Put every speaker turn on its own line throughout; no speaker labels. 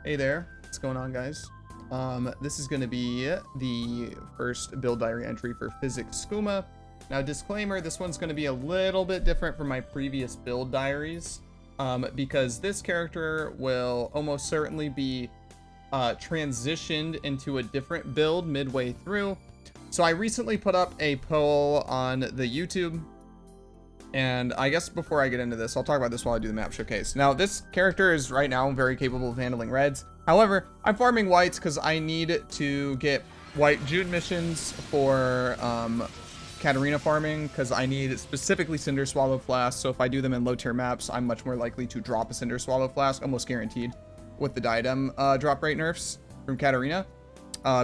Hey there, what's going on, guys? This is going to be the first build diary entry for Physics Skooma. Now, disclaimer, this one's going to be a little bit different from my previous build diaries, because this character will almost certainly be transitioned into a different build midway through. So I recently put up a poll on the YouTube, and I guess before I get into this, I'll talk about this while I do the map showcase. Now, this character is right now very capable of handling reds. However, I'm farming whites because I need to get white June missions for Katarina farming, because I need specifically Cinder Swallow Flask. So if I do them in low tier maps, I'm much more likely to drop a Cinder Swallow Flask, almost guaranteed, with the diadem drop rate nerfs from Katarina,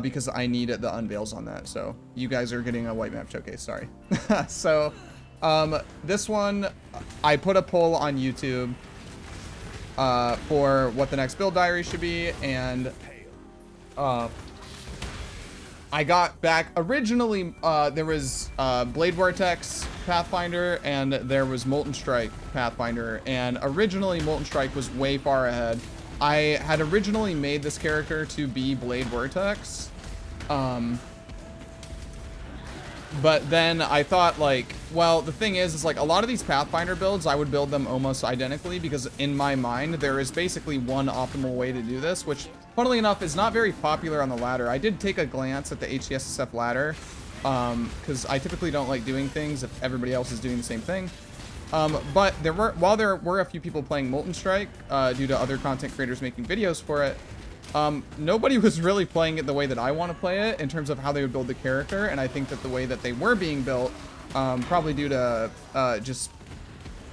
because I need the unveils on that. So you guys are getting a white map showcase, sorry. So this one, I put a poll on YouTube for what the next build diary should be, and I got back originally. There was Blade Vortex Pathfinder, and there was Molten Strike Pathfinder, and originally Molten Strike was way far ahead. I had originally made this character to be Blade Vortex, but then I thought, like, well, the thing is like a lot of these Pathfinder builds, I would build them almost identically, because in my mind, there is basically one optimal way to do this, which, funnily enough, is not very popular on the ladder. I did take a glance at the HCSSF ladder, because I typically don't like doing things if everybody else is doing the same thing. But while there were a few people playing Molten Strike, due to other content creators making videos for it, nobody was really playing it the way that I want to play it in terms of how they would build the character. And I think that the way that they were being built, probably due to just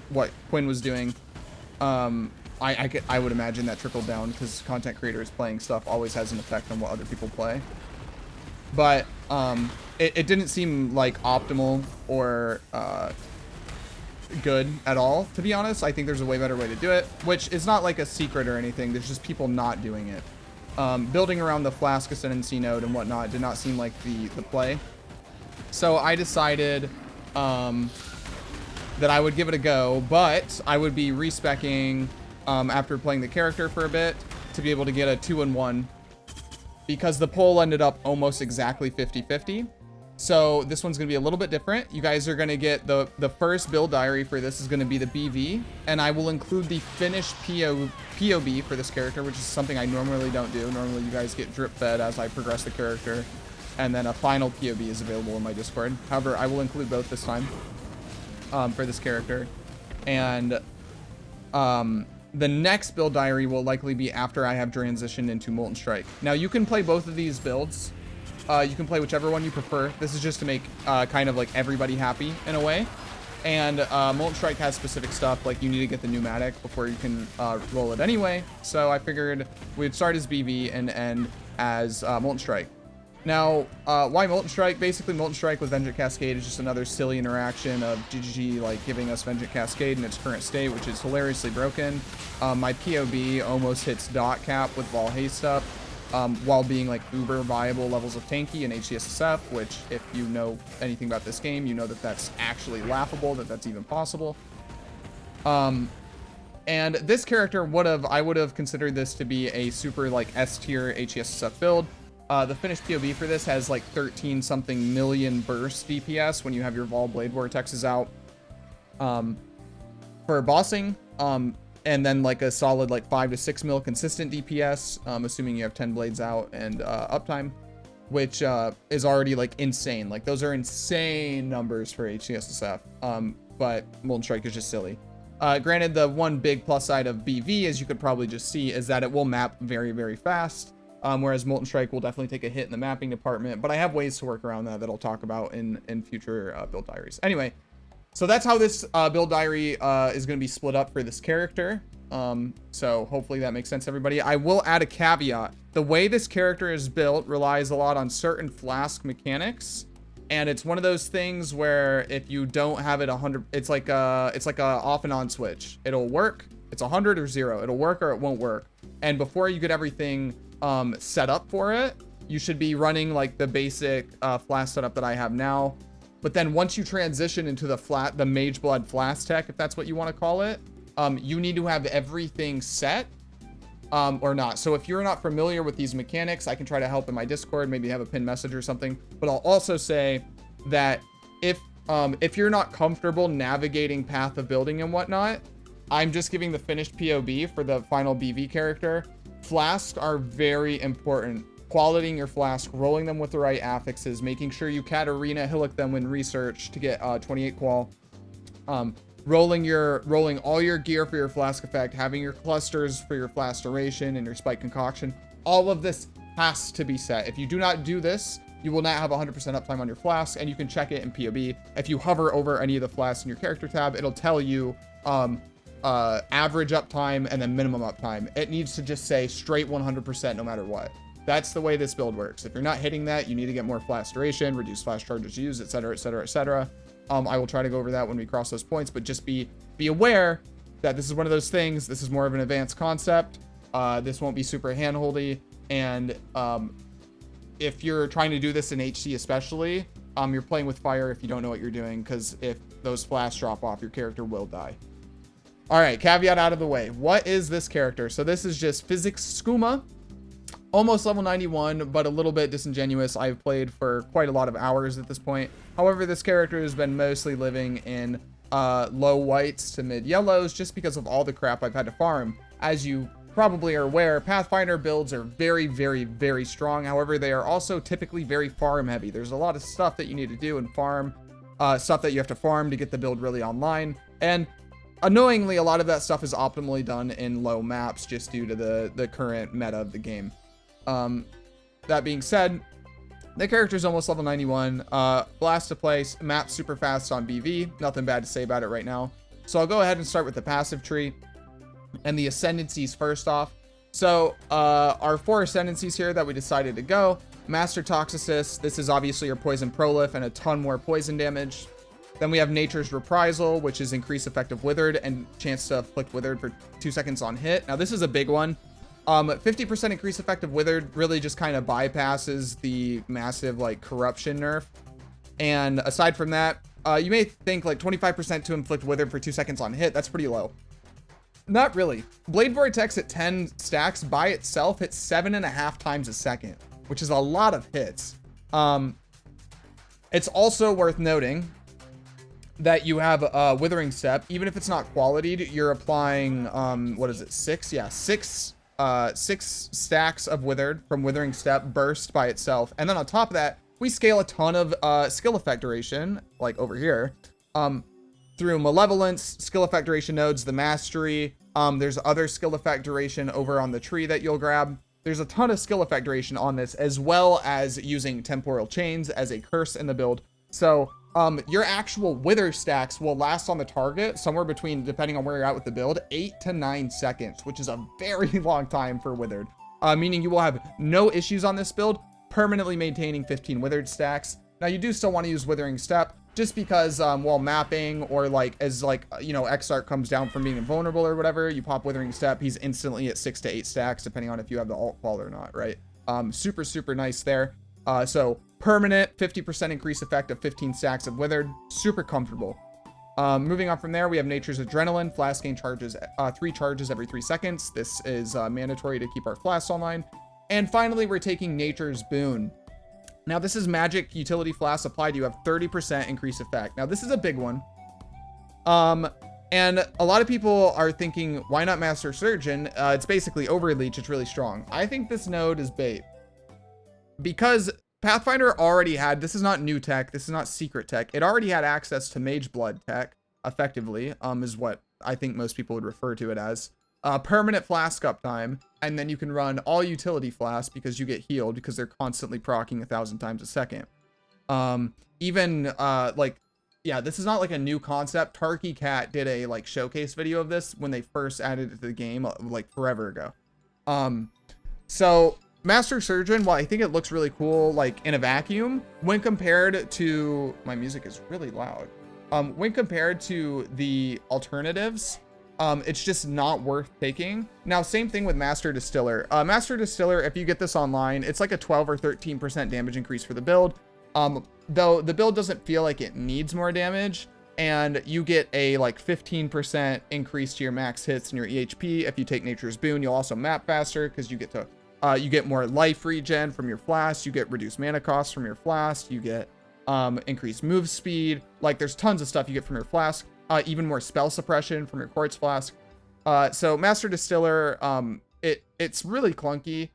what Quinn was doing, I would imagine that trickled down, because content creators playing stuff always has an effect on what other people play. But it didn't seem like optimal or good at all, to be honest. I think there's a way better way to do it, which is not like a secret or anything. There's just people not doing it. Building around the Flask Ascendancy node and whatnot did not seem like the play. So I decided that I would give it a go, but I would be respecking after playing the character for a bit to be able to get a 2-in-1, because the poll ended up almost exactly 50-50. So this one's gonna be a little bit different. You guys are gonna get the first build diary for this is gonna be the BV, and I will include the finished POB for this character, which is something I normally don't do. Normally you guys get drip fed as I progress the character, and then a final POB is available in my Discord. However, I will include both this time for this character. And the next build diary will likely be after I have transitioned into Molten Strike. Now, you can play both of these builds. You can play whichever one you prefer. This is just to make kind of like everybody happy in a way. And Molten Strike has specific stuff, like you need to get the pneumatic before you can roll it anyway. So I figured we'd start as BV and end as Molten Strike. Now, why Molten Strike? Basically, Molten Strike with Vengeance Cascade is just another silly interaction of GGG like giving us Vengeance Cascade in its current state, which is hilariously broken. My POB almost hits dot cap with Vol Haste up, while being like uber viable levels of tanky and HCSSF, which, if you know anything about this game, you know that that's actually laughable, that that's even possible. And this character I would have considered this to be a super like S tier HCSSF build. The finished POB for this has like 13 something million burst DPS when you have your Vol Blade Vortexes out for bossing, and then like a solid like 5 to 6 mil consistent DPS, assuming you have 10 blades out and uptime, which is already like insane. Like those are insane numbers for HCSSF, but Molten Strike is just silly. Granted, the one big plus side of BV, as you could probably just see, is that it will map very, very fast. Whereas Molten Strike will definitely take a hit in the mapping department, but I have ways to work around that I'll talk about in future build diaries. Anyway, so that's how this build diary is going to be split up for this character. So hopefully that makes sense, everybody. I will add a caveat. The way this character is built relies a lot on certain Flask mechanics, and it's one of those things where if you don't have it 100, it's like a off and on switch. It'll work. It's 100 or 0. It'll work or it won't work. And before you get everything set up for it, you should be running like the basic Flask setup that I have now. But then once you transition into the Mage Blood Flask tech, if that's what you want to call it, you need to have everything set or not. So if you're not familiar with these mechanics, I can try to help in my Discord, maybe have a pinned message or something. But I'll also say that if you're not comfortable navigating path of building and whatnot, I'm just giving the finished POB for the final BV character. Flasks are very important. Qualitying your flask, rolling them with the right affixes, making sure you Katarina Hillock them when research to get 28 qual. Rolling all your gear for your flask effect, having your clusters for your flask duration and your spike concoction. All of this has to be set. If you do not do this, you will not have 100% uptime on your flask, and you can check it in POB. If you hover over any of the flasks in your character tab, it'll tell you average uptime and then minimum uptime. It needs to just say straight 100% no matter what. That's the way this build works. If you're not hitting that, you need to get more flask duration, reduce flash charges used, etc, etc, etc. I will try to go over that when we cross those points, but just be aware that this is one of those things. This is more of an advanced concept. This won't be super handholdy, and if you're trying to do this in HC especially, you're playing with fire if you don't know what you're doing, because if those flasks drop off, your character will die. All right, caveat out of the way. What is this character? So this is just Physics Skooma. Almost level 91, but a little bit disingenuous. I've played for quite a lot of hours at this point. However, this character has been mostly living in low whites to mid yellows just because of all the crap I've had to farm. As you probably are aware, Pathfinder builds are very, very, very strong. However, they are also typically very farm heavy. There's a lot of stuff that you need to do and farm, stuff that you have to farm to get the build really online. And annoyingly, a lot of that stuff is optimally done in low maps just due to the current meta of the game. That being said, the character's almost level 91. Blast to place, map super fast on BV. Nothing bad to say about it right now. So I'll go ahead and start with the passive tree and the ascendancies first off. So our 4 ascendancies here that we decided to go. Master Toxicist. This is obviously your poison prolif and a ton more poison damage. Then we have Nature's Reprisal, which is increased effective withered and chance to afflict withered for 2 seconds on hit. Now this is a big one. 50% increase effective withered really just kind of bypasses the massive like corruption nerf. And aside from that, you may think like 25% to inflict withered for 2 seconds on hit. That's pretty low. Not really. Blade Vortex at 10 stacks by itself hits 7.5 times a second, which is a lot of hits. It's also worth noting that you have a Withering Step. Even if it's not qualityed, you're applying, what is it, 6? Yeah, 6 stacks of Withered from Withering Step burst by itself. And then on top of that, we scale a ton of skill effect duration, like over here, through Malevolence, skill effect duration nodes, the Mastery. There's other skill effect duration over on the tree that you'll grab. There's a ton of skill effect duration on this, as well as using Temporal Chains as a curse in the build. So your actual Wither stacks will last on the target somewhere between, depending on where you're at with the build, 8 to 9 seconds, which is a very long time for Withered. Meaning you will have no issues on this build, permanently maintaining 15 Withered stacks. Now you do still want to use Withering Step, just because while mapping or like as like, you know, Exarch comes down from being invulnerable or whatever, you pop Withering Step, he's instantly at 6 to 8 stacks, depending on if you have the alt qual or not, right? Super, super nice there. So permanent 50% increase effect of 15 stacks of Withered, super comfortable. Moving on from there, we have Nature's Adrenaline. Flask gain charges 3 charges every 3 seconds. This is mandatory to keep our flasks online. And finally, we're taking Nature's Boon. Now, this is magic utility flask applied. You have 30% increase effect. Now, this is a big one. And a lot of people are thinking, why not Master Surgeon? It's basically Overleech. It's really strong. I think this node is bait. Because Pathfinder already had, this is not new tech, this is not secret tech. It already had access to Mage Blood tech, effectively, is what I think most people would refer to it as. Permanent flask uptime, and then you can run all utility flasks because you get healed because they're constantly proccing 1,000 times a second. Yeah, this is not like a new concept. Tarky Cat did a like showcase video of this when they first added it to the game like forever ago. So Master Surgeon, while I think it looks really cool, like in a vacuum, when compared to, my music is really loud. When compared to the alternatives, it's just not worth taking. Now, same thing with Master Distiller. Master Distiller, if you get this online, it's like a 12 or 13% damage increase for the build. Though the build doesn't feel like it needs more damage. and you get a like 15% increase to your max hits and your EHP. If you take Nature's Boon, you'll also map faster because you get more life regen from your Flask. You get reduced mana costs from your Flask. You get increased move speed. Like there's tons of stuff you get from your Flask. Even more spell suppression from your Quartz Flask. So Master Distiller, it's really clunky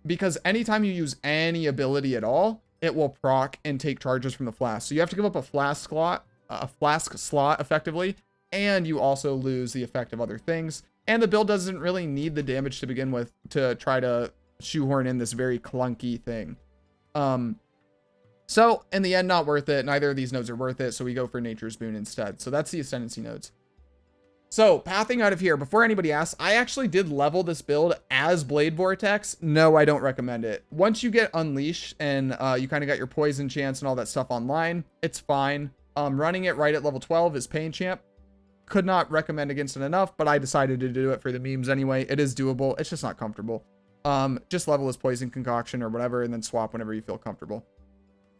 because anytime you use any ability at all, it will proc and take charges from the Flask. So you have to give up a Flask slot effectively, and you also lose the effect of other things. And the build doesn't really need the damage to begin with to try to shoehorn in this very clunky thing. So in the end, not worth it. Neither of these nodes are worth it. So we go for Nature's Boon instead. So that's the Ascendancy nodes. So pathing out of here, before anybody asks, I actually did level this build as Blade Vortex. No, I don't recommend it. Once you get Unleash and you kind of got your poison chance and all that stuff online, it's fine. Running it right at level 12 is Pain Champ. Could not recommend against it enough, but I decided to do it for the memes anyway. It is doable. It's just not comfortable. Just level as Poison Concoction or whatever, and then swap whenever you feel comfortable.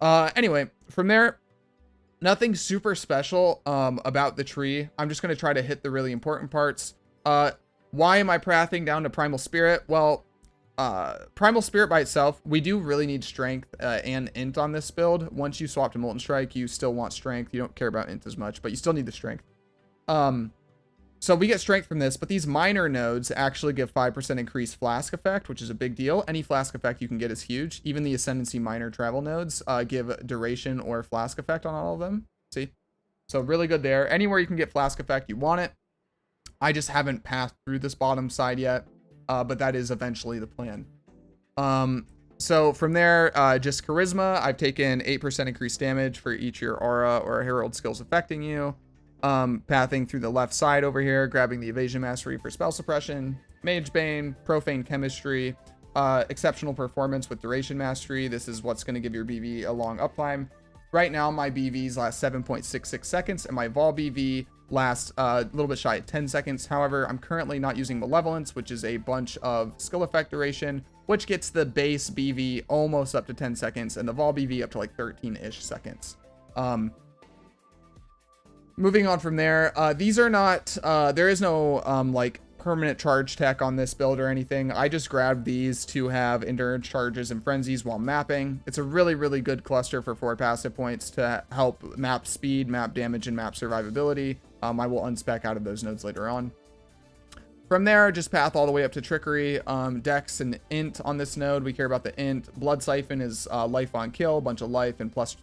Anyway, from there, nothing super special about the tree. I'm just going to try to hit the really important parts. Why am I pathing down to Primal Spirit? Well, Primal Spirit by itself, we do really need Strength and Int on this build. Once you swap to Molten Strike, you still want Strength. You don't care about Int as much, but you still need the Strength. So we get Strength from this, but these minor nodes actually give 5% increased Flask effect, which is a big deal. Any Flask effect you can get is huge. Even the Ascendancy minor travel nodes give duration or Flask effect on all of them. See? So really good there. Anywhere you can get Flask effect, you want it. I just haven't passed through this bottom side yet, but that is eventually the plan. So from there, just Charisma. I've taken 8% increased damage for each of your aura or herald skills affecting you. Pathing through the left side over here, grabbing the Evasion Mastery for spell suppression, Mage Bane, Profane Chemistry, exceptional performance with Duration Mastery. This is what's going to give your BV a long uptime. Right now, my BVs last 7.66 seconds, and my Vol BV lasts a little bit shy of 10 seconds. However, I'm currently not using Malevolence, which is a bunch of skill effect duration, which gets the base BV almost up to 10 seconds, and the Vol BV up to like 13-ish seconds. Moving on from there, these are not, there is no, like, permanent charge tech on this build or anything. I just grabbed these to have endurance charges and frenzies while mapping. It's a really, really good cluster for 4 passive points to help map speed, map damage, and map survivability. I will unspec out of those nodes later on. From there, just path all the way up to Trickery, Dex, and Int on this node. We care about the Int. Blood Siphon is life on kill, bunch of life, and plus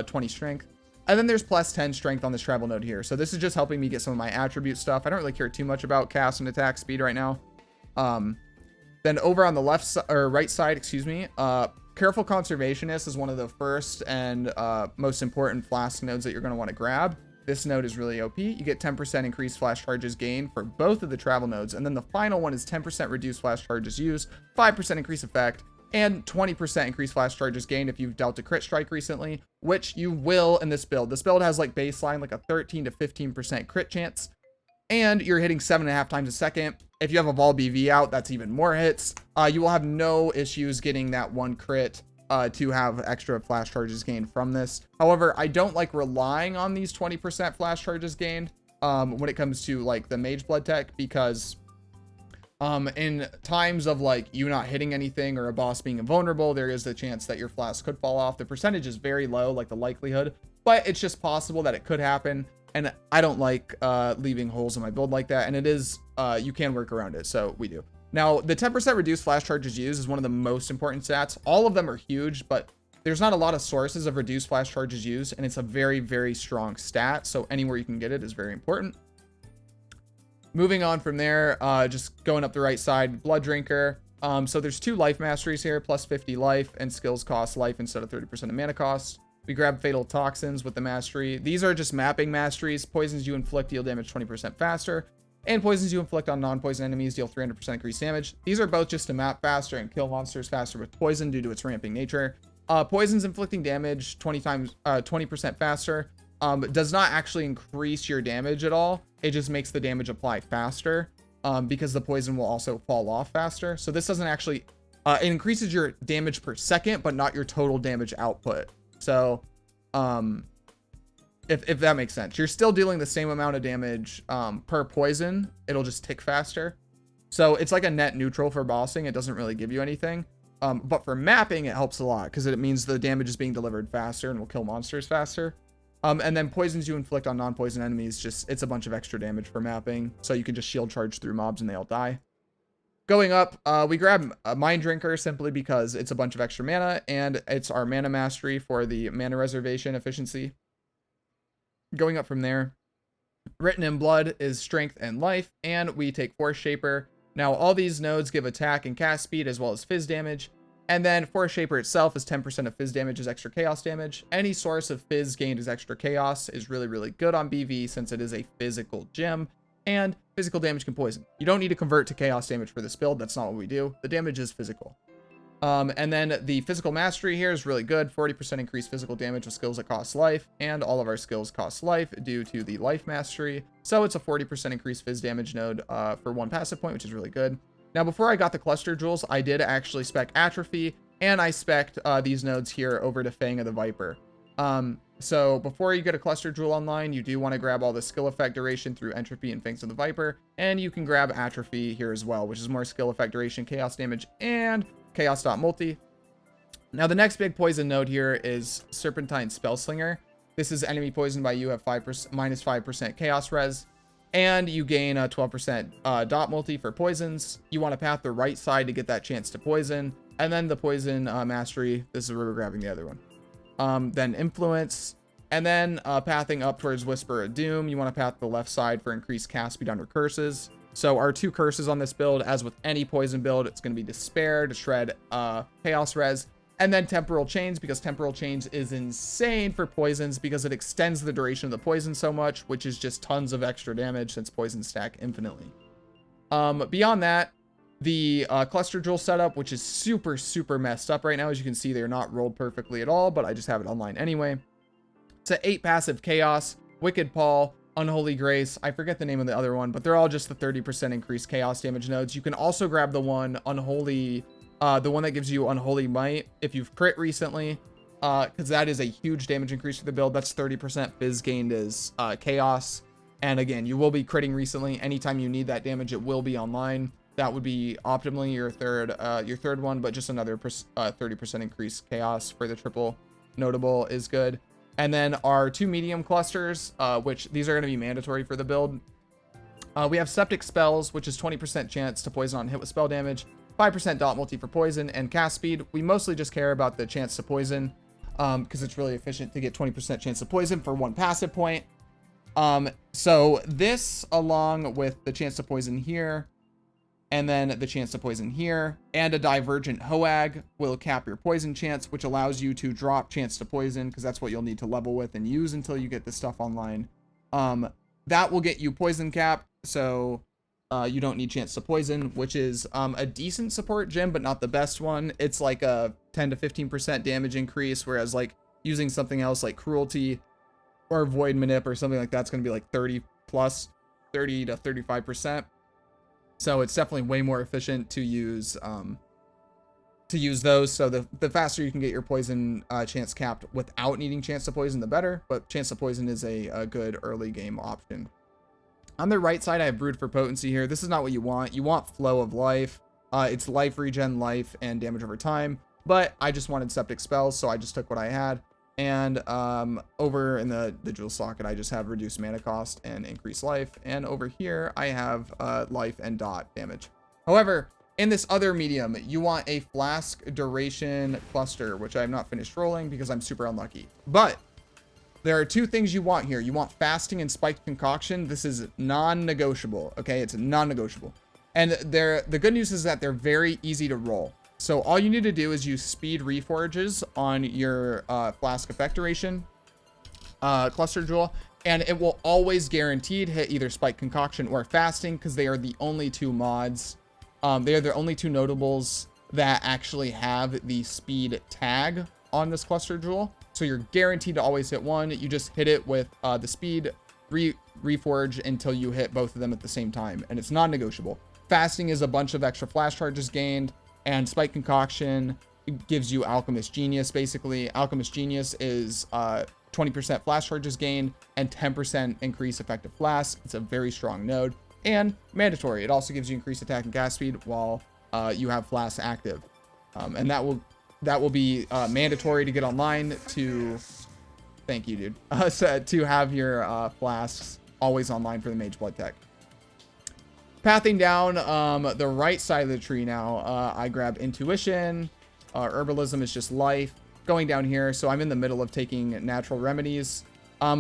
20 strength. And then there's plus 10 strength on this travel node here. So this is just helping me get some of my attribute stuff. I don't really care too much about cast and attack speed right now. Then over on the left or right side, excuse me, Careful Conservationist is one of the first and most important Flask nodes that you're going to want to grab. This node is really OP. You get 10% increased flash charges gained for both of the travel nodes. And then the final one is 10% reduced flash charges used, 5% increase effect, and 20% increased flash charges gained if you've dealt a crit strike recently, which you will in this build. This build has like baseline like a 13 to 15% crit chance, and you're hitting 7.5 times a second. If you have a Vol BV out, that's even more hits. You will have no issues getting that one crit to have extra flash charges gained from this. However, I don't like relying on these 20% flash charges gained when it comes to like the Mage Blood tech, because in times of like you not hitting anything or a boss being invulnerable, there is the chance that your Flask could fall off. The percentage is very low, like the likelihood, but it's just possible that it could happen. And I don't like leaving holes in my build like that. And it is, you can work around it. So we do. Now, the 10% reduced flash charges used is one of the most important stats. All of them are huge, but there's not a lot of sources of reduced flash charges used. And it's a very, very strong stat. So anywhere you can get it is very important. Moving on from there, just going up the right side, Blood Drinker. So there's 2 life masteries here, plus 50 life, and skills cost life instead of 30% of mana cost. We grab Fatal Toxins with the mastery. These are just mapping masteries. Poisons you inflict deal damage 20% faster, and poisons you inflict on non-poison enemies deal 300% increased damage. These are both just to map faster and kill monsters faster with poison due to its ramping nature. Poisons inflicting damage 20% faster. Does not actually increase your damage at all. It just makes the damage apply faster because the poison will also fall off faster. So this doesn't actually, it increases your damage per second, but not your total damage output. So if that makes sense. You're still dealing the same amount of damage per poison. It'll just tick faster. So it's like a net neutral for bossing. It doesn't really give you anything. But for mapping, it helps a lot because it means the damage is being delivered faster and will kill monsters faster. And then poisons you inflict on non-poison enemies, it's a bunch of extra damage for mapping. So you can just shield charge through mobs and they all die. Going up, we grab a Mind Drinker simply because it's a bunch of extra mana and it's our mana mastery for the mana reservation efficiency. Going up from there, Written in Blood is strength and life, and we take Force Shaper. Now, all these nodes give attack and cast speed as well as Phys damage. And then Force Shaper itself is 10% of Phys damage is extra chaos damage. Any source of Phys gained as extra chaos is really, really good on BV since it is a physical gem. And physical damage can poison. You don't need to convert to chaos damage for this build. That's not what we do. The damage is physical. And then the physical mastery here is really good. 40% increased physical damage with skills that cost life. And all of our skills cost life due to the life mastery. So it's a 40% increased Phys damage node for 1 passive point, which is really good. Now, before I got the cluster jewels, I did actually spec Atrophy. And I spec'd these nodes here over to Fang of the Viper. So before you get a cluster jewel online, you do want to grab all the skill effect duration through Entropy and Fangs of the Viper. And you can grab Atrophy here as well, which is more skill effect duration, chaos damage, and chaos.multi. Now the next big poison node here is Serpentine Spellslinger. This is enemy poisoned by you have minus 5% chaos res. And you gain a 12% dot multi for poisons. You want to path the right side to get that chance to poison. And then the poison mastery. This is where we're grabbing the other one. Then influence. And then pathing up towards Whisper of Doom. You want to path the left side for increased cast speed under curses. So our 2 curses on this build, as with any poison build, it's going to be Despair to shred chaos res. And then Temporal Chains, because Temporal Chains is insane for poisons because it extends the duration of the poison so much, which is just tons of extra damage since poisons stack infinitely. Beyond that, the cluster jewel setup, which is super, super messed up right now. As you can see, they're not rolled perfectly at all, but I just have it online anyway. It's a 8 passive chaos, Wicked Paul, Unholy Grace. I forget the name of the other one, but they're all just the 30% increased chaos damage nodes. You can also grab the one Unholy, the one that gives you Unholy Might if you've crit recently, because that is a huge damage increase for the build. That's 30% Phys gained as chaos. And again, you will be critting recently. Anytime you need that damage, it will be online. That would be optimally your third one, but just another 30% increased chaos for the triple notable is good. And then our 2 medium clusters, which these are going to be mandatory for the build. We have Septic Spells, which is 20% chance to poison on hit with spell damage, 5% dot multi for poison, and cast speed. We mostly just care about the chance to poison because it's really efficient to get 20% chance to poison for 1 passive point. So this, along with the chance to poison here, and then the chance to poison here, and a Divergent Hoag will cap your poison chance, which allows you to drop chance to poison, because that's what you'll need to level with and use until you get this stuff online. That will get you poison cap, so you don't need chance to poison, which is a decent support gem, but not the best one. It's like a 10 to 15% damage increase, whereas like using something else like Cruelty or Void Manip or something like that's going to be like 30 to 35%. So it's definitely way more efficient to use those. So the faster you can get your poison chance capped without needing chance to poison, the better. But chance to poison is a good early game option. On the right side, I have Brood for Potency here. This is not what you want. You want Flow of Life. It's life, regen, life, and damage over time. But I just wanted Septic Spells, so I just took what I had. And over in the jewel socket, I just have reduced mana cost and increased life. And over here, I have life and dot damage. However, in this other medium, you want a Flask duration cluster, which I have not finished rolling because I'm super unlucky. But there are 2 things you want here. You want Fasting and Spiked Concoction. This is non-negotiable, okay? It's non-negotiable. And the good news is that they're very easy to roll. So all you need to do is use Speed Reforges on your Flask Effect Duration cluster jewel, and it will always guaranteed hit either Spike Concoction or Fasting, because they are the only 2 mods. They are the only 2 notables that actually have the speed tag on this cluster jewel. So you're guaranteed to always hit one. You just hit it with the Speed Reforge until you hit both of them at the same time, and it's non-negotiable. Fasting is a bunch of extra flash charges gained. And Spike Concoction gives you Alchemist Genius, basically. Alchemist Genius is 20% flash charges gained, and 10% increase effective flask. It's a very strong node, and mandatory. It also gives you increased attack and cast speed while you have flask active, and that will be mandatory to get online to. Thank you, dude. So to have your flasks always online for the Mage Blood tech. Pathing down the right side of the tree now, I grab Intuition. Herbalism is just life. Going down here, so I'm in the middle of taking natural remedies.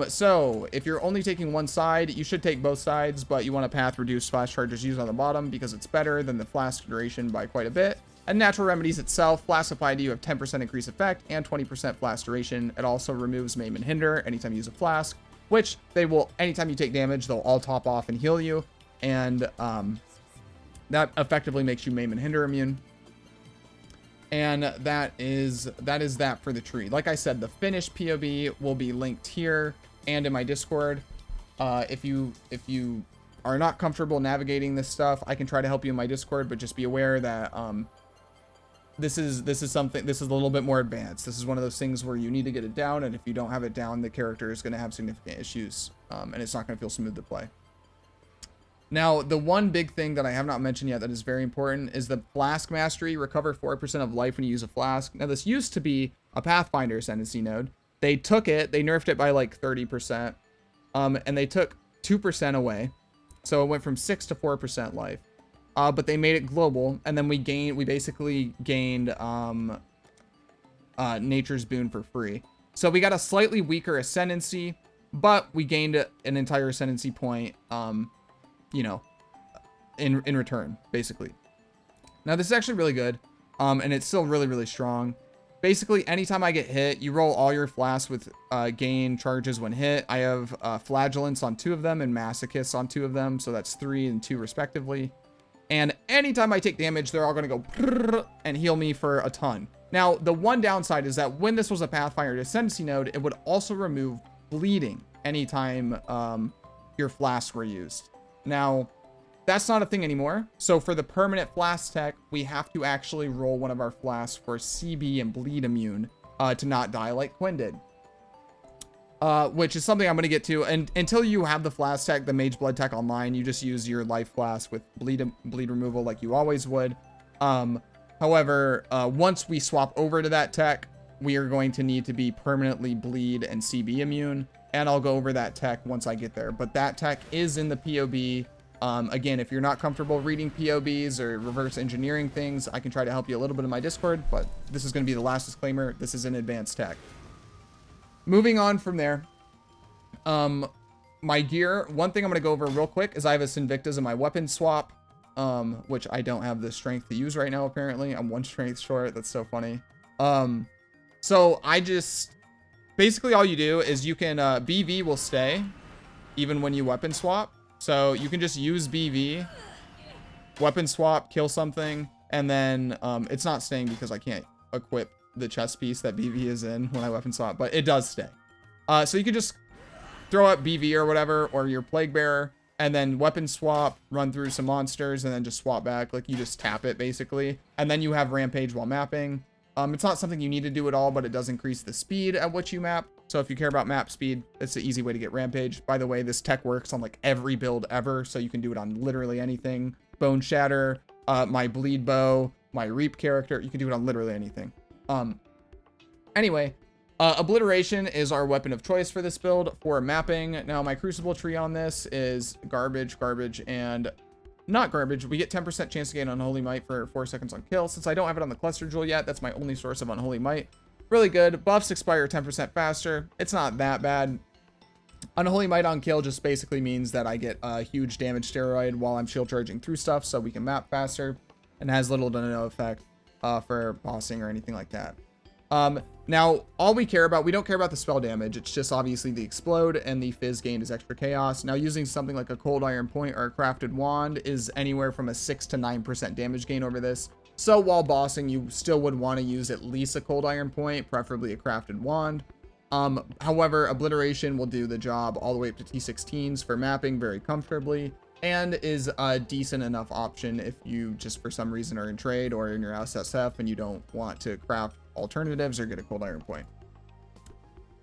So if you're only taking one side, you should take both sides, but you want to path reduce flash charges used on the bottom because it's better than the flask duration by quite a bit. And natural remedies itself, flask applied to you have 10% increased effect and 20% flask duration. It also removes maim and hinder anytime you use a flask, which they will, anytime you take damage, they'll all top off and heal you. And that effectively makes you maim and hinder immune. And that is that for the tree. Like I said, the finished POB will be linked here and in my Discord. If you are not comfortable navigating this stuff, I can try to help you in my Discord, but just be aware that this is a little bit more advanced. This is one of those things where you need to get it down, and if you don't have it down, the character is going to have significant issues, and it's not going to feel smooth to play. Now, the one big thing that I have not mentioned yet that is very important is the Flask Mastery. Recover 4% of life when you use a flask. Now, this used to be a Pathfinder Ascendancy node. They took it, they nerfed it by like 30%, and they took 2% away. So it went from 6 to 4% life. But they made it global, and then we basically gained Nature's Boon for free. So we got a slightly weaker Ascendancy, but we gained an entire Ascendancy point, you know, in return, basically. Now, this is actually really good, and it's still really, really strong. Basically, anytime I get hit, you roll all your flasks with gain charges when hit. I have Flagellants on 2 of them and Masochists on 2 of them, so that's 3 and 2 respectively. And anytime I take damage, they're all going to go and heal me for a ton. Now, the one downside is that when this was a Pathfinder Ascendancy node, it would also remove bleeding anytime your flasks were used. Now, that's not a thing anymore. So for the permanent flask tech, we have to actually roll one of our flasks for CB and bleed immune to not die like Quinn did. Which is something I'm going to get to. And until you have the flask tech, the Mage Blood tech online, you just use your life flask with bleed removal like you always would. However, once we swap over to that tech, we are going to need to be permanently bleed and CB immune. And I'll go over that tech once I get there. But that tech is in the POB. Again, if you're not comfortable reading POBs or reverse engineering things, I can try to help you a little bit in my Discord. But this is going to be the last disclaimer. This is an advanced tech. Moving on from there. My gear. One thing I'm going to go over real quick is I have a Sinvictas in my weapon swap. Which I don't have the strength to use right now, apparently. I'm 1 strength short. That's so funny. So I just... Basically, all you do is you can, BV will stay even when you weapon swap. So you can just use BV, weapon swap, kill something, and then it's not staying because I can't equip the chest piece that BV is in when I weapon swap, but it does stay. So you can just throw up BV or whatever, or your Plague Bearer, and then weapon swap, run through some monsters, and then just swap back. Like, you just tap it, basically. And then you have Rampage while mapping. It's not something you need to do at all, but it does increase the speed at which you map. So if you care about map speed, it's an easy way to get Rampage. By the way, this tech works on like every build ever, so you can do it on literally anything. Bone Shatter, my Bleed Bow, my Reap character, you can do it on literally anything. Anyway, Obliteration is our weapon of choice for this build for mapping. Now, my Crucible tree on this is garbage, and not garbage. We get 10% chance to gain Unholy Might for 4 seconds on kill. Since I don't have it on the Cluster Jewel yet, that's my only source of Unholy Might. Really good. Buffs expire 10% faster. It's not that bad. Unholy Might on kill just basically means that I get a huge damage steroid while I'm shield charging through stuff, so we can map faster, and has little to no effect for bossing or anything like that. Now, all we care about, we don't care about the spell damage. It's just obviously the explode, and the Phys gained is extra chaos. Now, using something like a Cold Iron Point or a Crafted Wand is anywhere from a 6 to 9% damage gain over this. So while bossing, you still would want to use at least a Cold Iron Point, preferably a Crafted Wand. However, Obliteration will do the job all the way up to T16s for mapping very comfortably, and is a decent enough option if you just for some reason are in trade or in your HCSSF and you don't want to craft alternatives or get a Cold Iron Point.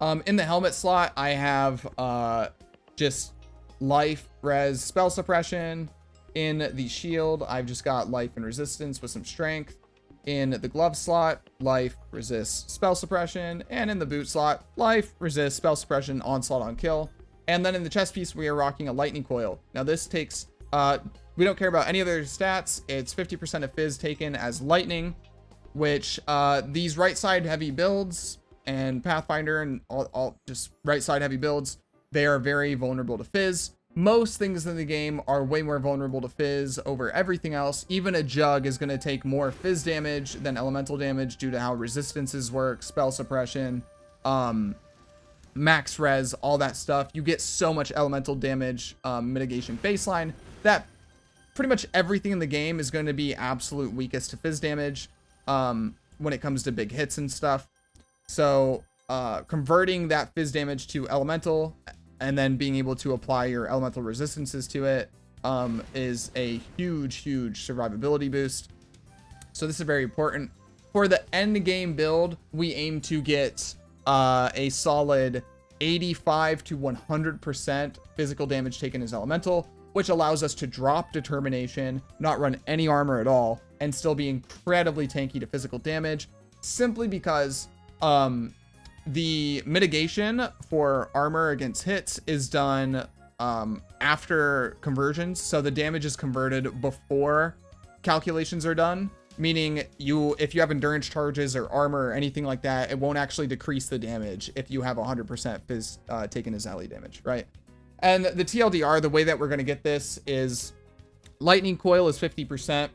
In the helmet slot, I have just life, res, spell suppression. In the shield, I've just got life and resistance with some strength. In the glove slot, life, resist, spell suppression. And in the boot slot, life, resist, spell suppression, onslaught on kill. And then in the chest piece, we are rocking a lightning coil. Now this takes, we don't care about any other stats. It's 50% of Phys taken as lightning, which these right side heavy builds and Pathfinder and all just right side heavy builds, they are very vulnerable to Phys. Most things in the game are way more vulnerable to Phys over everything else. Even a jug is going to take more Phys damage than elemental damage due to how resistances work, spell suppression, max res, all that stuff. You get so much elemental damage mitigation baseline that pretty much everything in the game is going to be absolute weakest to Phys damage when it comes to big hits and stuff. So converting that Phys damage to elemental and then being able to apply your elemental resistances to it is a huge survivability boost. So this is very important. For the end game build, we aim to get a solid 85 to 100% physical damage taken as elemental, which allows us to drop determination, not run any armor at all, and still be incredibly tanky to physical damage, simply because the mitigation for armor against hits is done after conversions. So the damage is converted before calculations are done, meaning if you have endurance charges or armor or anything like that, it won't actually decrease the damage if you have 100% Phys taken as ally damage, right? And the TLDR, the way that we're going to get this is lightning coil is 50%.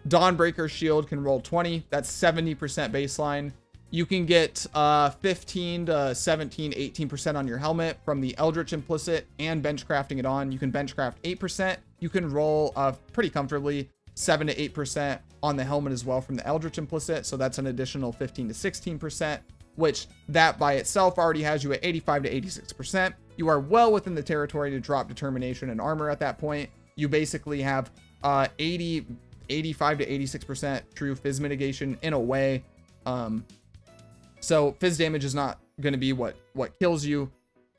Dawnbreaker shield can roll 20. That's 70% baseline. You can get 15 to 17, 18% on your helmet from the Eldritch implicit and bench crafting it on. You can bench craft 8%. You can roll pretty comfortably 7 to 8% on the helmet as well from the Eldritch implicit. So that's an additional 15 to 16%, which that by itself already has you at 85 to 86%. You are well within the territory to drop determination and armor at that point. You basically have 85 to 86% true Phys mitigation in a way. So Phys damage is not going to be what kills you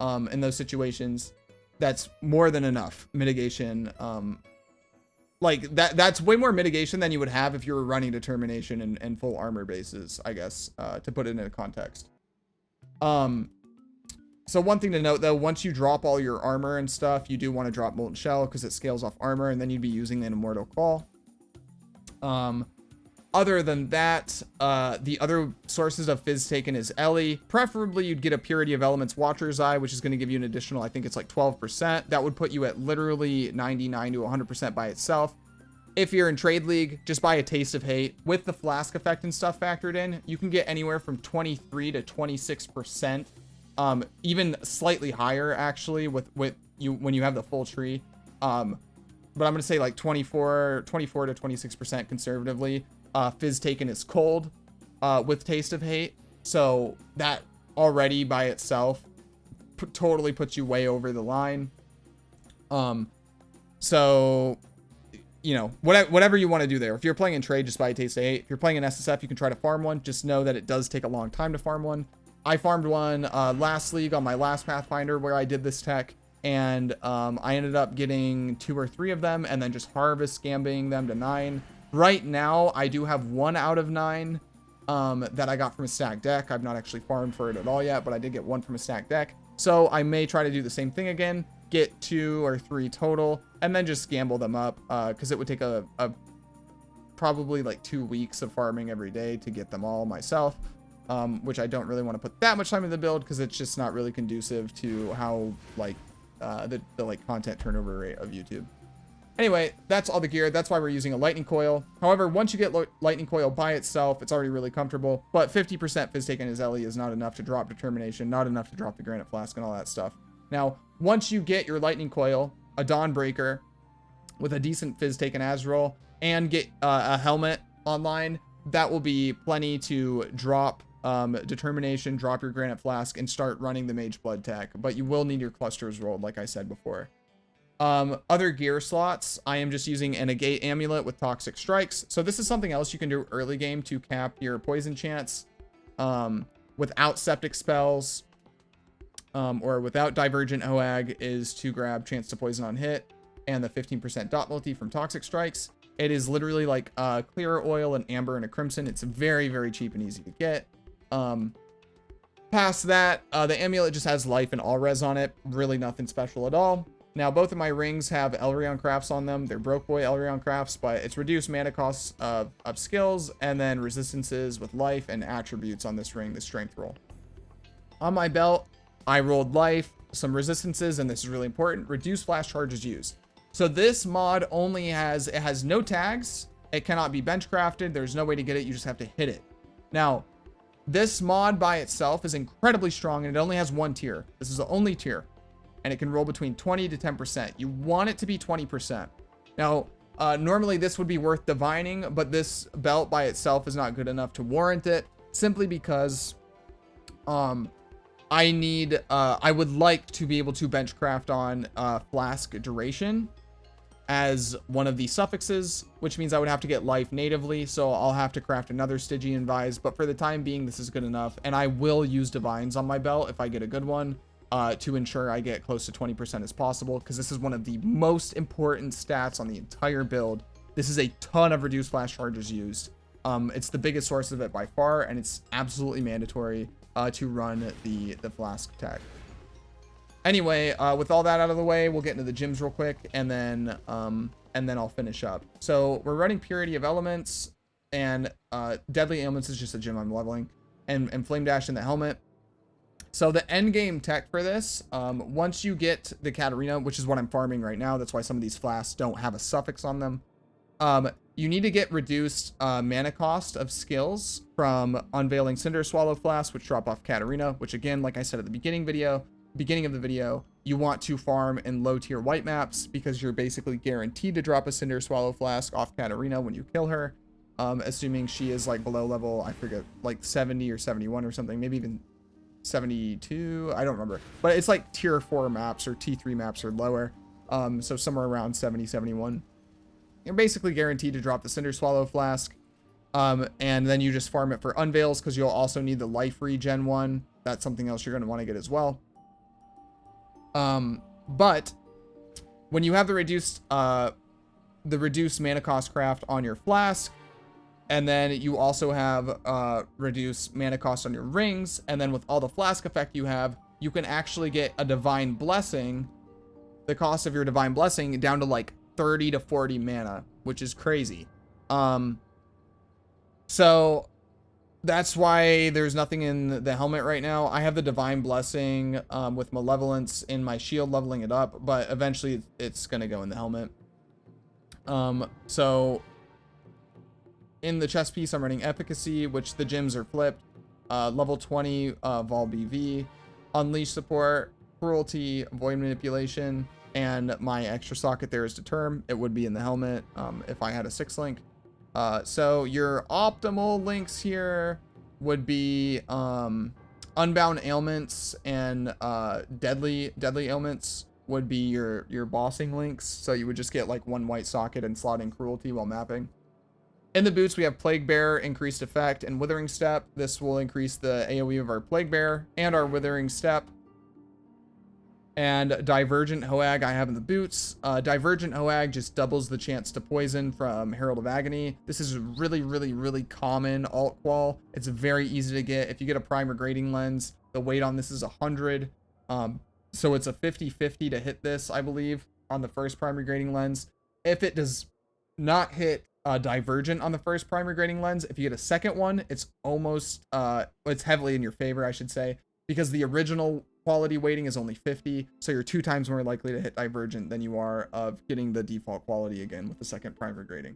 in those situations. That's more than enough mitigation. Like that's way more mitigation than you would have if you were running determination and full armor bases, I guess, to put it in a context. So one thing to note though, once you drop all your armor and stuff, you do want to drop Molten Shell because it scales off armor, and then you'd be using an Immortal Claw. Other than that, the other sources of Phys taken is Ellie. Preferably, you'd get a Purity of Elements Watcher's Eye, which is going to give you an additional, I think it's like 12%. That would put you at literally 99 to 100% by itself. If you're in Trade League, just buy a Taste of Hate. With the Flask effect and stuff factored in, you can get anywhere from 23 to 26%. Even slightly higher, actually, with you when you have the full tree. But I'm going to say like 24 to 26% conservatively. Phys taken is cold with Taste of Hate. So that already by itself totally puts you way over the line. So, you know, whatever you want to do there. If you're playing in trade, just buy a Taste of Hate. If you're playing in SSF, you can try to farm one. Just know that it does take a long time to farm one. I farmed one last league on my last Pathfinder where I did this tech. And I ended up getting 2 or 3 of them and then just harvest scambling them to 9. Right now, I do have 1 out of 9 that I got from a stacked deck. I've not actually farmed for it at all yet, but I did get 1 from a stacked deck. So I may try to do the same thing again, get 2 or 3 total, and then just gamble them up because it would take a probably like 2 weeks of farming every day to get them all myself, which I don't really want to put that much time in the build because it's just not really conducive to how like the like content turnover rate of YouTube. Anyway, that's all the gear. That's why we're using a lightning coil. However, once you get lightning coil by itself, it's already really comfortable. But 50% Phys taken as Ellie is not enough to drop determination, not enough to drop the granite flask and all that stuff. Now, once you get your lightning coil, a Dawnbreaker with a decent Phys taken as roll, and get a helmet online, that will be plenty to drop determination, drop your granite flask, and start running the mage blood tech. But you will need your clusters rolled, like I said before. Other gear slots, I am just using a negate amulet with toxic strikes. So this is something else you can do early game to cap your poison chance without septic spells. or without Divergent Hoag is to grab Chance to Poison on hit and the 15% dot multi from Toxic Strikes. It is literally like a clear oil, an amber, and a crimson. It's very, very cheap and easy to get. Past that, the amulet just has life and all res on it. Really nothing special at all. Now, both of my rings have Elrion crafts on them. They're Broke Boy Elrion crafts, but it's reduced mana costs of skills and then resistances with life and attributes on this ring, the strength roll. On my belt, I rolled life, some resistances, and this is really important, reduced flash charges used. So this mod only has, it has no tags. It cannot be bench crafted. There's no way to get it. You just have to hit it. Now, this mod by itself is incredibly strong and it only has one tier. This is the only tier. And it can roll between 20 to 10%. You want it to be 20%. Now, normally this would be worth divining, but this belt by itself is not good enough to warrant it, simply because I would like to be able to bench craft on Flask duration as one of the suffixes, which means I would have to get life natively, so I'll have to craft another Stygian Vise, but for the time being, this is good enough, and I will use Divines on my belt if I get a good one, to ensure I get close to 20% as possible, because this is one of the most important stats on the entire build. This is a ton of reduced flash charges used. It's the biggest source of it by far, and it's absolutely mandatory to run the Flask tag. Anyway, with all that out of the way, we'll get into the gyms real quick, and then I'll finish up. So we're running Purity of Elements, and Deadly Ailments is just a gym I'm leveling, and Flame Dash in the helmet. So the end game tech for this, once you get the Katarina, which is what I'm farming right now, that's why some of these flasks don't have a suffix on them. You need to get reduced mana cost of skills from Unveiling Cinder Swallow Flask, which drop off Katarina, which again, like I said at the beginning of the video, you want to farm in low tier white maps because you're basically guaranteed to drop a Cinder Swallow Flask off Katarina when you kill her, assuming she is like below level, I forget, like 70 or 71 or something, maybe even 72, I don't remember, but it's like tier 4 maps or T3 maps or lower, so somewhere around 70, 71. You're basically guaranteed to drop the Cinder Swallow Flask, and then you just farm it for Unveils because you'll also need the Life Regen one. That's something else you're going to want to get as well. But when you have the reduced mana cost craft on your Flask, and then you also have reduced mana cost on your rings, and then with all the Flask effect you have, you can actually get a Divine Blessing, the cost of your Divine Blessing, down to like 30 to 40 mana, which is crazy. So that's why there's nothing in the helmet right now. I have the Divine Blessing with Malevolence in my shield, leveling it up, but eventually it's gonna go in the helmet. So in the chest piece, I'm running Efficacy, which the gyms are flipped. Level 20 Vol BV, Unleash support, Cruelty, Void Manipulation, and my extra socket there is Determ. It would be in the helmet if I had a 6-link. So your optimal links here would be Unbound Ailments and Deadly Ailments would be your bossing links. So you would just get like one white socket and slot in Cruelty while mapping. In the boots, we have Plague Bearer, increased effect, and Withering Step. This will increase the AoE of our Plague Bearer and our Withering Step. And Divergent Hoag I have in the boots. Divergent Hoag just doubles the chance to poison from Herald of Agony. This is a really, really, really common alt qual. It's very easy to get. If you get a primer grading lens, the weight on this is 100. So it's a 50-50 to hit this, I believe, on the first primary grading lens. If it does not hit Divergent on the first primary grading lens, if you get a second one, it's almost, it's heavily in your favor, I should say, because the original quality weighting is only 50, so you're 2 times more likely to hit Divergent than you are of getting the default quality again with the second primary grading.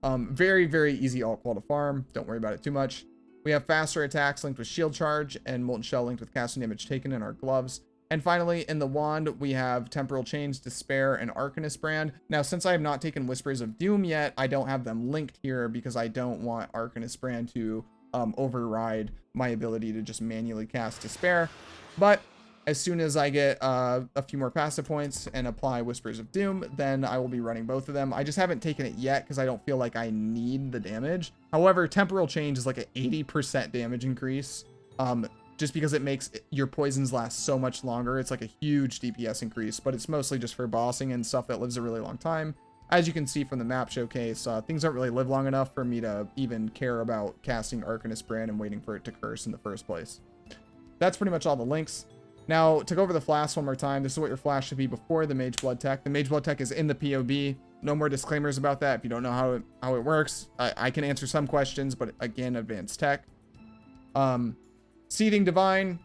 Very, very easy alt qual to farm. Don't worry about it too much. We have faster attacks linked with shield charge and Molten Shell linked with casting damage taken in our gloves. And finally, in the wand, we have Temporal Chains, Despair, and Arcanist Brand. Now, since I have not taken Whispers of Doom yet, I don't have them linked here because I don't want Arcanist Brand to override my ability to just manually cast Despair. But as soon as I get a few more passive points and apply Whispers of Doom, then I will be running both of them. I just haven't taken it yet because I don't feel like I need the damage. However, Temporal Change is like an 80% damage increase. just because it makes your poisons last so much longer. It's like a huge DPS increase, but it's mostly just for bossing and stuff that lives a really long time. As you can see from the map showcase, things don't really live long enough for me to even care about casting Arcanist Brand and waiting for it to curse in the first place. That's pretty much all the links. Now, to go over the Flask one more time, this is what your Flask should be before the Mage Blood tech. The Mage Blood tech is in the POB. No more disclaimers about that. If you don't know how it works, I can answer some questions, but again, advanced tech. Seething Divine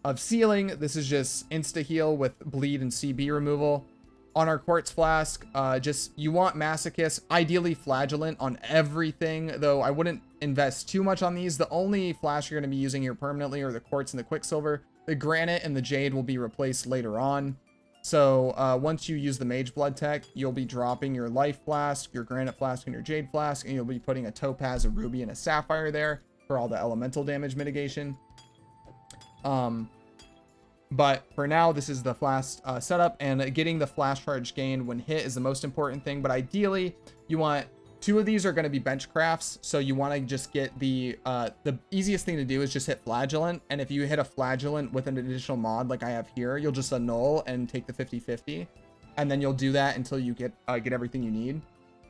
of Sealing. This is just insta-heal with bleed and CB removal. On our Quartz Flask, you want Masochist, ideally Flagellant on everything, though I wouldn't invest too much on these. The only Flask you're going to be using here permanently are the Quartz and the Quicksilver. The Granite and the Jade will be replaced later on. So once you use the Mage Blood tech, you'll be dropping your Life Flask, your Granite Flask, and your Jade Flask, and you'll be putting a Topaz, a Ruby, and a Sapphire there for all the elemental damage mitigation. But for now, this is the Flask setup, and getting the Flash Charge gain when hit is the most important thing. But ideally, you want 2 of these are going to be bench crafts, so you want to just get the easiest thing to do is just hit Flagellant, and if you hit a Flagellant with an additional mod like I have here, you'll just annul and take the 50-50, and then you'll do that until you get everything you need.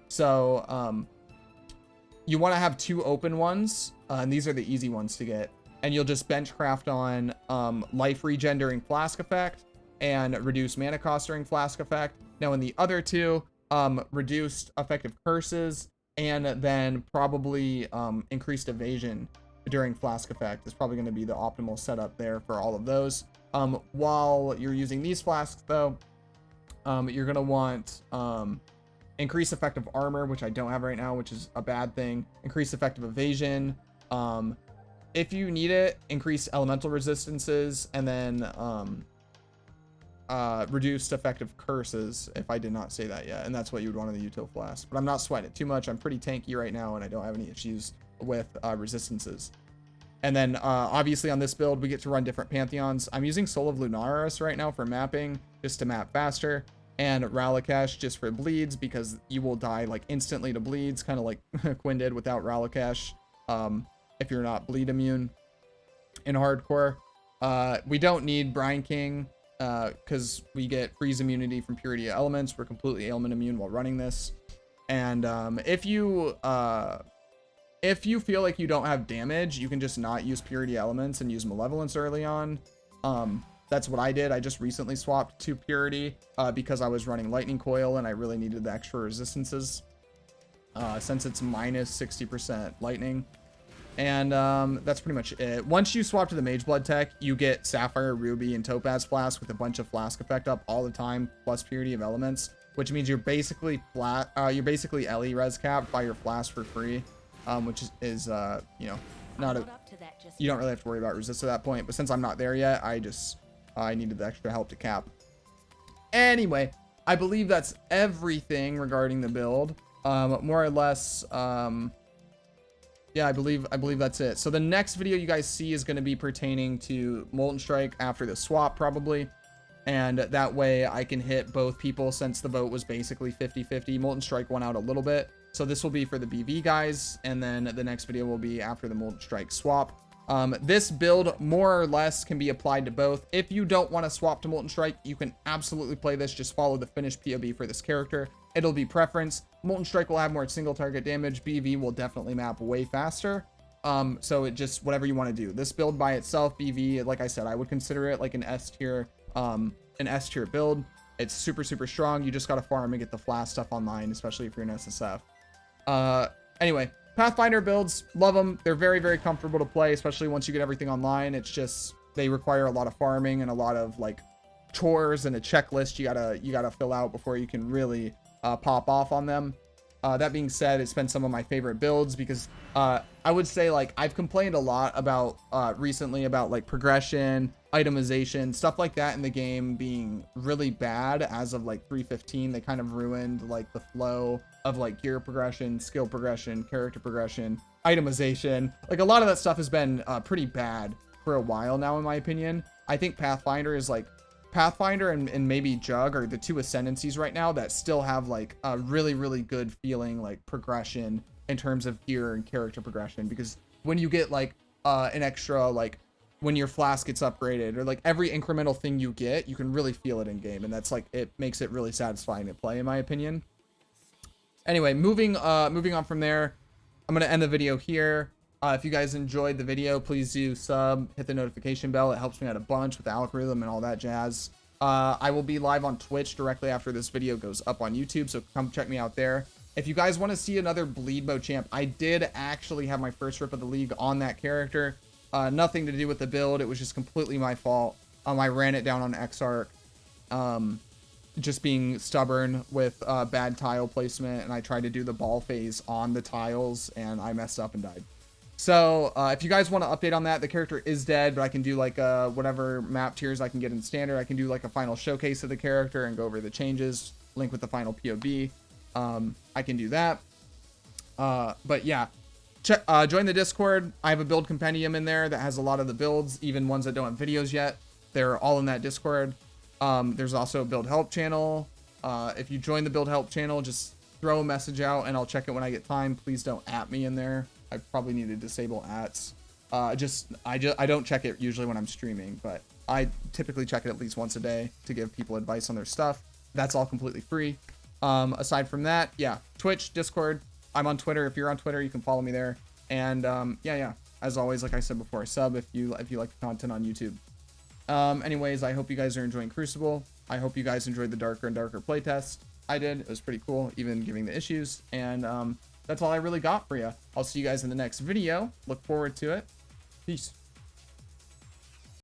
So you want to have 2 open ones, and these are the easy ones to get. And you'll just bench craft on life regen during Flask effect and reduce mana cost during Flask effect. Now in the other 2, reduced effective curses and then probably increased evasion during Flask effect is probably going to be the optimal setup there for all of those. While you're using these Flasks though, you're going to want increased effective armor, which I don't have right now, which is a bad thing. Increased effective evasion. If you need it, increase elemental resistances, and then reduced effective curses, if I did not say that yet. And that's what you would want in the Util Flask. But I'm not sweating it too much. I'm pretty tanky right now, and I don't have any issues with resistances. And then obviously on this build, we get to run different Pantheons. I'm using Soul of Lunaris right now for mapping, just to map faster. And Ralakesh just for bleeds, because you will die like instantly to bleeds, kind of like Quinn did without Ralakesh. If you're not bleed immune in hardcore. We don't need Brine King because we get freeze immunity from Purity of Elements. We're completely ailment immune while running this. And if you feel like you don't have damage, you can just not use Purity of Elements and use Malevolence early on. That's what I did. I just recently swapped to Purity because I was running Lightning Coil and I really needed the extra resistances since it's minus 60% lightning. And that's pretty much it. Once you swap to the Mage Blood tech, you get Sapphire, Ruby, and Topaz Flask with a bunch of Flask effect up all the time, plus Purity of Elements, which means you're basically LE res capped by your Flask for free, which is you know, not a, you don't really have to worry about resist at that point. But since I'm not there yet, I needed the extra help to cap. Anyway, I believe that's everything regarding the build, more or less. Yeah, I believe that's it. So the next video you guys see is going to be pertaining to Molten Strike after the swap probably. And that way I can hit both people since the vote was basically 50-50. Molten Strike won out a little bit. So this will be for the BV guys. And then the next video will be after the Molten Strike swap. This build more or less can be applied to both. If you don't want to swap to Molten Strike, you can absolutely play this. Just follow the finished POB for this character. It'll be preference. Molten Strike will have more single target damage. BV will definitely map way faster. So it just whatever you want to do. This build by itself, BV, like I said, I would consider it like an S tier build. It's super strong. You just gotta farm and get the Flask stuff online, especially if you're an SSF. Anyway, Pathfinder builds, love them. They're very comfortable to play, especially once you get everything online. It's just they require a lot of farming and a lot of like chores and a checklist you gotta fill out before you can really pop off on them. That being said, it's been some of my favorite builds because I would say like I've complained a lot about recently about like progression, itemization, stuff like that in the game being really bad as of like 3.15. They kind of ruined like the flow of like gear progression, skill progression, character progression, itemization. Like a lot of that stuff has been pretty bad for a while now, in my opinion. I think Pathfinder is like Pathfinder and maybe Jug are the two ascendancies right now that still have like a really good feeling like progression in terms of gear and character progression, because when you get like an extra like when your flask gets upgraded, or like every incremental thing you get, you can really feel it in game, and that's like, it makes it really satisfying to play, in my opinion. Anyway, moving on from there, I'm gonna end the video here. If you guys enjoyed the video, please do sub, hit the notification bell. It helps me out a bunch with the algorithm and all that jazz. I will be live on Twitch directly after this video goes up on YouTube, so come check me out there. If you guys want to see another bleed mode champ, I did actually have my first rip of the league on that character. Nothing to do with the build. It was just completely my fault. I ran it down on Xarc. Just being stubborn with bad tile placement, and I tried to do the ball phase on the tiles, and I messed up and died. So if you guys want to update on that, the character is dead, but I can do like whatever map tiers I can get in standard. I can do like a final showcase of the character and go over the changes, link with the final POV. I can do that. But yeah, join the Discord. I have a build compendium in there that has a lot of the builds, even ones that don't have videos yet. They're all in that Discord. There's also a build help channel. If you join the build help channel, just throw a message out and I'll check it when I get time. Please don't at me in there. I probably need to disable ats. I don't check it usually when I'm streaming, but I typically check it at least once a day to give people advice on their stuff. That's all completely free. Aside from that, yeah, Twitch, Discord. I'm on Twitter. If you're on Twitter, you can follow me there. And yeah. As always, like I said before, sub if you like the content on YouTube. Anyways, I hope you guys are enjoying Crucible. I hope you guys enjoyed the darker and darker playtest. I did. It was pretty cool, even giving the issues. And that's all I really got for you. I'll see you guys in the next video. Look forward to it. Peace.